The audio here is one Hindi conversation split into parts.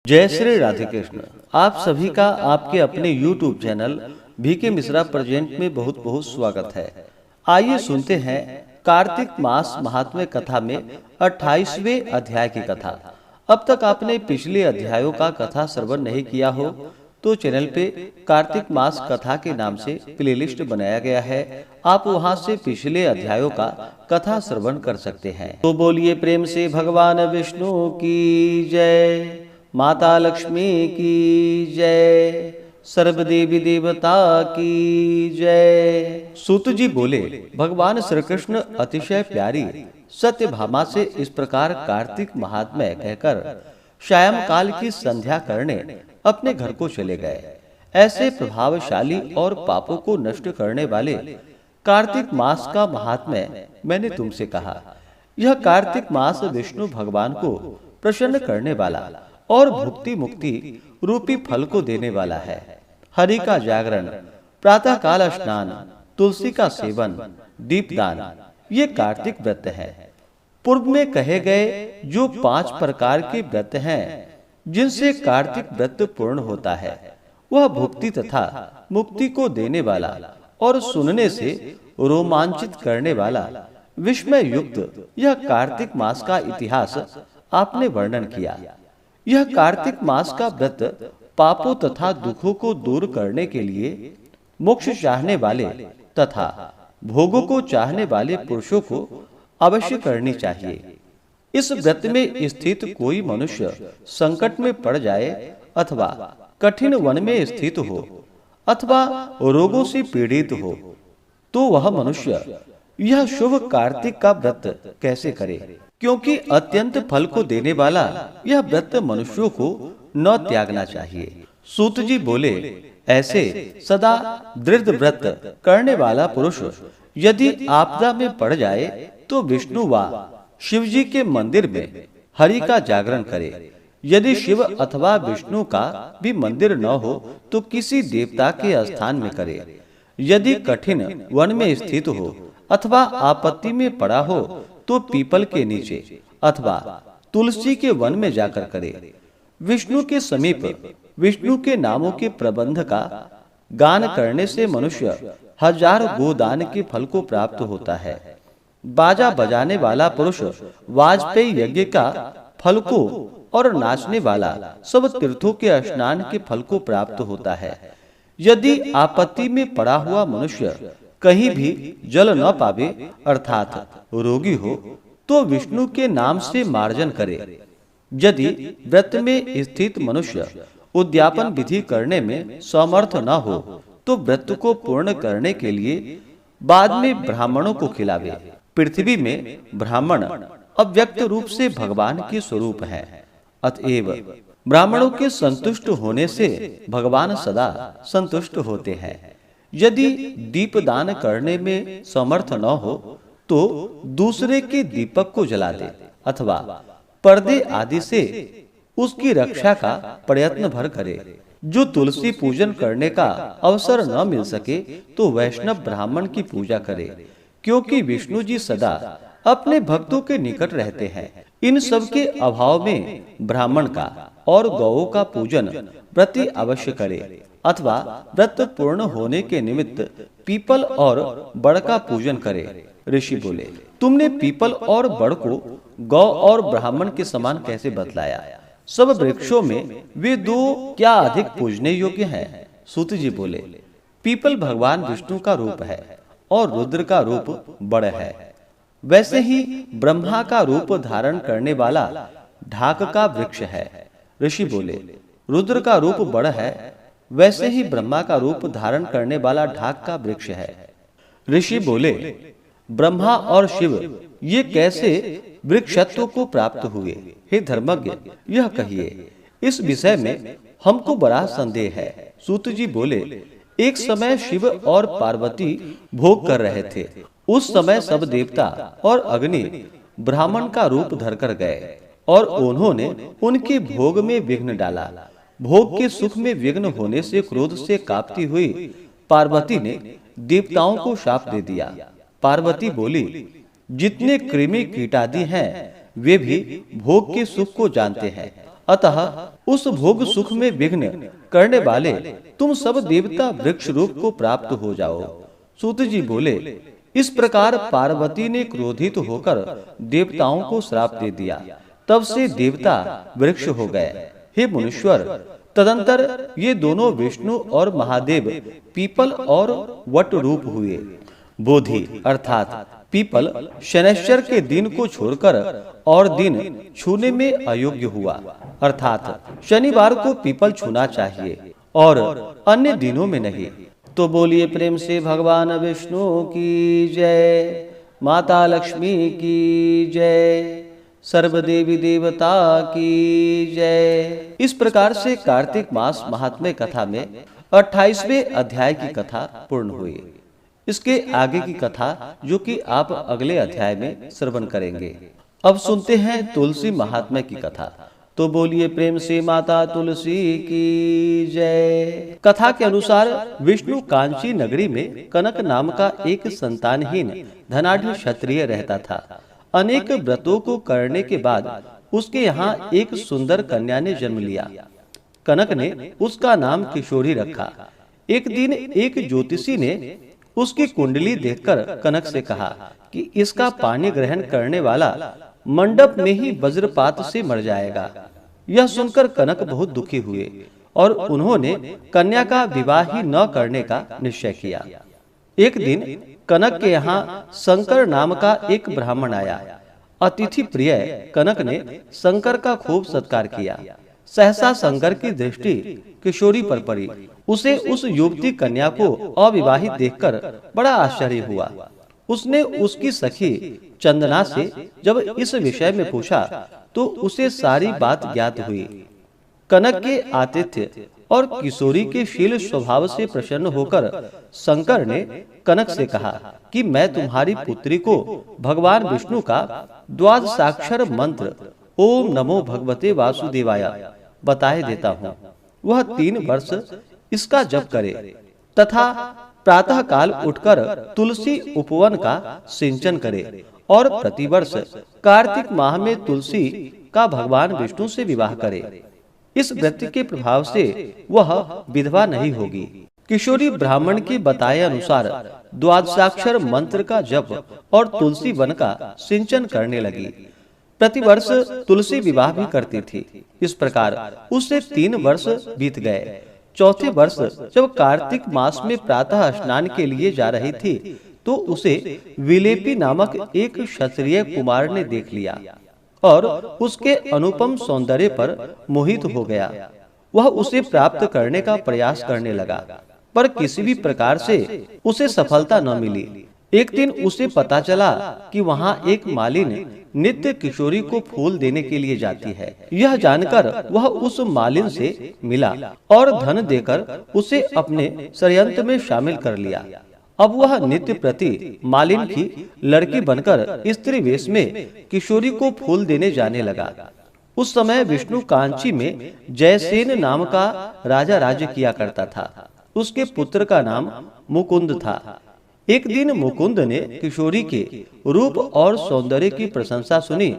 जय श्री राधे कृष्ण। आप सभी का आपके अपने YouTube channel VK Mishra present में बहुत बहुत स्वागत है। आइए सुनते हैं कार्तिक मास महात्म्य कथा में 28वें अध्याय की कथा। अब तक आपने पिछले अध्यायों का कथा श्रवण नहीं किया हो तो चैनल पे कार्तिक मास कथा के नाम से प्लेलिस्ट बनाया गया है, आप वहां से पिछले अध्यायों का कथा श्रवण कर सकते हैं। तो बोलिए प्रेम से भगवान विष्णु की जय, माता लक्ष्मी की जय, सर्व देवी देवता की जय। सूत जी बोले, भगवान श्री कृष्ण अतिशय प्यारी सत्यभामा से इस प्रकार कार्तिक महात्म्य कहकर सायं काल की संध्या करने अपने घर को चले गए। ऐसे प्रभावशाली और पापों को नष्ट करने वाले कार्तिक मास का महात्म्य मैंने तुमसे कहा। यह कार्तिक मास विष्णु भगवान को प्रसन्न करने वाला और भुक्ति मुक्ति रूपी फल को देने वाला है। हरि का जागरण, प्रातः काल स्नान, तुलसी का सेवन, दीपदान, ये कार्तिक व्रत है। पूर्व में कहे गए जो 5 प्रकार के व्रत हैं जिनसे कार्तिक व्रत पूर्ण होता है, वह भुक्ति तथा मुक्ति को देने वाला और सुनने से रोमांचित करने वाला विस्मय युक्त यह कार्तिक मास का इतिहास आपने वर्णन किया। यह कार्तिक मास का व्रत पापों तथा दुखों को दूर करने के लिए मोक्ष चाहने वाले तथा भोगों को चाहने वाले पुरुषों को अवश्य करनी चाहिए। इस व्रत में स्थित कोई मनुष्य संकट में पड़ जाए अथवा कठिन वन में स्थित हो अथवा रोगों से पीड़ित हो तो वह मनुष्य यह शुभ कार्तिक का व्रत कैसे करे, क्योंकि अत्यंत फल को देने वाला यह व्रत मनुष्यों को न त्यागना चाहिए। सूत जी बोले, ऐसे सदा दृढ़ व्रत करने वाला पुरुष यदि आपदा में पड़ जाए तो विष्णु व शिव जी के मंदिर में हरि का जागरण करे। यदि शिव अथवा विष्णु का भी मंदिर न हो तो किसी देवता के स्थान में करे। यदि कठिन वन में स्थित हो अथवा आपत्ति में पड़ा हो तो पीपल के नीचे अथवा तुलसी के वन में जाकर करे। विष्णु के समीप विष्णु के नामों के प्रबंध का गान करने से मनुष्य 1000 गोदान के फल को प्राप्त होता है। बाजा बजाने वाला पुरुष वाजपेयी यज्ञ का फल को और नाचने वाला सब तीर्थों के स्नान के फल को प्राप्त होता है। यदि आपत्ति में पड़ा हुआ मनुष्य कहीं भी जल न पावे अर्थात रोगी हो तो विष्णु के नाम से मार्जन करे। यदि व्रत में स्थित मनुष्य उद्यापन विधि करने में समर्थ न हो तो व्रत को पूर्ण करने के लिए बाद में ब्राह्मणों को खिलावे। पृथ्वी में ब्राह्मण अव्यक्त रूप से भगवान के स्वरूप हैं, अतएव ब्राह्मणों के संतुष्ट होने से भगवान सदा संतुष्ट होते हैं। यदि दीप दान करने में समर्थ न हो तो दूसरे के दीपक को जला दे अथवा पर्दे आदि से उसकी रक्षा का प्रयत्न भर करे। जो तुलसी पूजन करने का अवसर न मिल सके तो वैष्णव ब्राह्मण की पूजा करे, क्योंकि विष्णु जी सदा अपने भक्तों के निकट रहते हैं। इन सब के अभाव में ब्राह्मण का और गौओं का पूजन व्रती अवश्य करे अथवा व्रत पूर्ण होने के निमित्त पीपल और बड़ का पूजन करे। ऋषि बोले, तुमने पीपल और बड़ को गौ और ब्राह्मण के समान कैसे बतलाया? सब वृक्षों में वे 2 क्या अधिक पूजने योग्य हैं? सूत जी बोले, पीपल भगवान विष्णु का रूप है और रुद्र का रूप बड़ है। वैसे ही ब्रह्मा का रूप धारण करने वाला ढाक का वृक्ष है। ऋषि बोले, रुद्र का रूप बड़ है, वैसे ही ब्रह्मा का रूप धारण करने वाला ढाक का वृक्ष है। ऋषि बोले, ब्रह्मा और शिव ये कैसे वृक्षत्व को प्राप्त हुए? हे धर्मज्ञ, यह कहिए। इस विषय में हमको बड़ा संदेह है। सूत जी बोले, एक समय शिव और पार्वती भोग कर रहे थे। उस समय सब देवता और अग्नि ब्राह्मण का रूप धरकर गए और उन्होंने उनके भोग में विघ्न डाला। भोग के सुख में विघ्न होने से क्रोध से कांपती हुई पार्वती ने देवताओं को शाप दे दिया। पार्वती बोली, जितने कृमि कीटादि हैं वे भी भोग के सुख को जानते हैं अतः उस भोग सुख में विघ्न करने वाले तुम सब देवता वृक्ष रूप को प्राप्त हो जाओ। सूत जी बोले, इस प्रकार पार्वती ने क्रोधित होकर देवताओं को श्राप दे दिया। तब से देवता वृक्ष हो गए। हे मुनीश्वर, तदंतर ये दोनों विष्णु और महादेव पीपल और वट रूप हुए। बोधि अर्थात पीपल शनैश्चर के दिन को छोड़कर और दिन छूने में अयोग्य हुआ, अर्थात शनिवार को पीपल छूना चाहिए और अन्य दिनों में नहीं। तो बोलिए प्रेम से भगवान विष्णु की जय, माता लक्ष्मी की जय, सर्व देवी देवता की जय। इस प्रकार से कार्तिक मास महात्म्य कथा में 28वें अध्याय की कथा पूर्ण हुई। इसके आगे की कथा जो कि आप अगले अध्याय में श्रवण करेंगे। अब सुनते हैं तुलसी महात्म्य की कथा। तो बोलिए प्रेम से माता तुलसी की जय। कथा के अनुसार विष्णु कांची नगरी में कनक नाम का एक संतानहीन धनाढ़ क्षत्रिय रहता था। अनेक व्रतों को करने के बाद उसके यहाँ एक सुंदर कन्या ने जन्म लिया। कनक ने उसका नाम किशोरी रखा। एक दिन एक ज्योतिषी ने उसकी कुंडली देखकर कनक से कहा कि इसका पानी ग्रहण करने वाला मंडप में ही वज्रपात से मर जाएगा। यह सुनकर कनक बहुत दुखी हुए और उन्होंने कन्या का विवाह ही न करने का निश्चय किया। एक दिन कनक के यहाँ शंकर नाम का एक ब्राह्मण आया। अतिथि प्रिय कनक ने शंकर का खूब सत्कार किया। सहसा शंकर की दृष्टि किशोरी पर पड़ी। उसे उस युवती कन्या को अविवाहित देखकर बड़ा आश्चर्य हुआ। उसने उसकी सखी चंदना से जब इस विषय में पूछा तो उसे सारी बात ज्ञात हुई। कनक के आतिथ्य और किशोरी के शील स्वभाव से प्रसन्न होकर शंकर ने कनक से कहा कि मैं तुम्हारी पुत्री को भगवान विष्णु का द्वादशाक्षर मंत्र ओम नमो भगवते वासुदेवाय बताए देता हूँ। वह 3 वर्ष इसका जप करे तथा प्रातः काल उठकर तुलसी उपवन का सिंचन करे और प्रतिवर्ष कार्तिक माह में तुलसी का भगवान विष्णु से विवाह करे। इस व्रत के प्रभाव से वह विधवा नहीं होगी। किशोरी ब्राह्मण के बताए अनुसार द्वादशाक्षर मंत्र का जप और तुलसी वन का सिंचन करने लगी। प्रतिवर्ष तुलसी विवाह भी करती थी। इस प्रकार उससे 3 वर्ष बीत गए। चौथे वर्ष जब कार्तिक मास में प्रातः स्नान के लिए जा रही थी तो उसे विलेपी नामक एक क्षत्रिय कुमार ने देख लिया और उसके अनुपम सौंदर्य पर मोहित हो गया। वह उसे प्राप्त करने का प्रयास करने लगा, पर किसी भी प्रकार से उसे सफलता न मिली। एक दिन उसे पता चला कि वहाँ एक मालिन नित्य किशोरी को फूल देने के लिए जाती है। यह जानकर वह उस मालिन से मिला और धन देकर उसे अपने षड्यंत्र में शामिल कर लिया। अब वह नित्य प्रति मालिन की लड़की बनकर स्त्री वेश में किशोरी को फूल देने जाने लगा। उस समय विष्णु कांची में जयसेन नाम का राजा राज्य किया करता था। उसके पुत्र का नाम मुकुंद था। एक दिन मुकुंद ने किशोरी के रूप और सौंदर्य की प्रशंसा सुनी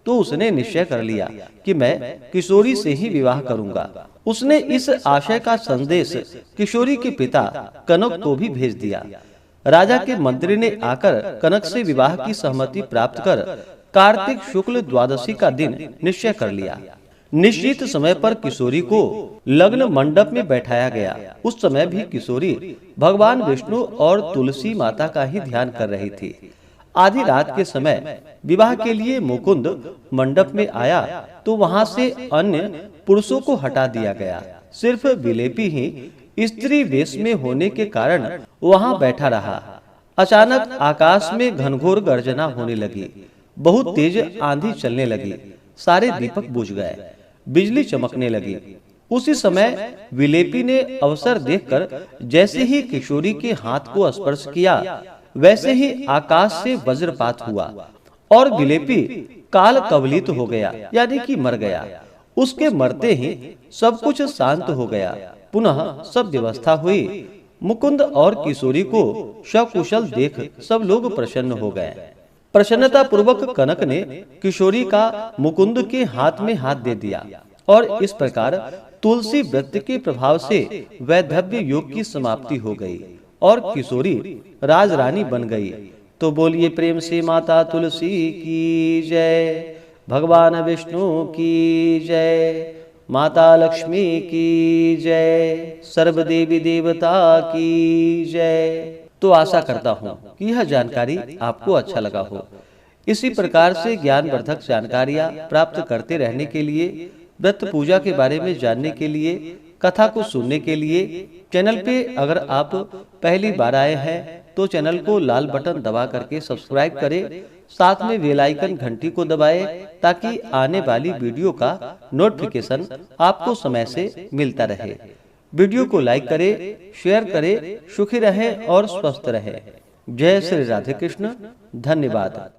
तो उसने निश्चय कर लिया कि मैं किशोरी से ही विवाह करूंगा। उसने इस आशय का संदेश किशोरी के पिता कनक को भी भेज दिया। राजा के मंत्री ने आकर कनक से विवाह की सहमति प्राप्त कर कार्तिक शुक्ल द्वादशी का दिन निश्चय कर लिया। निश्चित समय पर किशोरी को लग्न मंडप में बैठाया गया। उस समय भी किशोरी भगवान विष्णु और तुलसी माता का ही ध्यान कर रही थी। आधी रात के समय विवाह के लिए मुकुंद मंडप में आया तो वहां से अन्य पुरुषों को हटा दिया गया। सिर्फ विलेपी ही स्त्री वेश में होने के कारण वहां बैठा रहा। अचानक आकाश में घनघोर गर्जना होने लगी। बहुत तेज आंधी चलने लगी। सारे दीपक बुझ गए। बिजली चमकने लगी। उसी समय विलेपी ने अवसर देखकर जैसे ही किशोरी के हाथ को स्पर्श किया वैसे ही आकाश से वज्रपात हुआ और विलेपी काल कवलित हो गया, यानी कि मर गया। उसके मरते ही सब कुछ शांत हो गया। पुनः सब व्यवस्था हुई। मुकुंद और किशोरी को सकुशल देख सब लोग प्रसन्न हो गए। प्रसन्नता पूर्वक कनक ने किशोरी का मुकुंद के हाथ में हाथ दे दिया और इस प्रकार तुलसी व्रत के प्रभाव से वैधव्य योग की समाप्ति हो गई और किशोरी राजरानी बन गई। तो बोलिए प्रेम से माता तुलसी की जय, भगवान विष्णु की जय, माता लक्ष्मी की जय, सर्व देवी देवता की जय। तो आशा करता हूँ कि यह जानकारी आपको अच्छा लगा हो। इसी प्रकार से ज्ञानवर्धक जानकारियाँ प्राप्त करते रहने के लिए, व्रत पूजा के बारे में जानने के लिए, कथा को सुनने के लिए चैनल पे अगर आप पहली बार आए हैं तो चैनल को लाल बटन दबा करके सब्सक्राइब करें, साथ में बेल आइकन घंटी को दबाएं ताकि आने वाली वीडियो का नोटिफिकेशन आपको समय से मिलता रहे। वीडियो को लाइक करें, शेयर करें, सुखी रहें और स्वस्थ रहें। जय श्री राधे कृष्ण। धन्यवाद।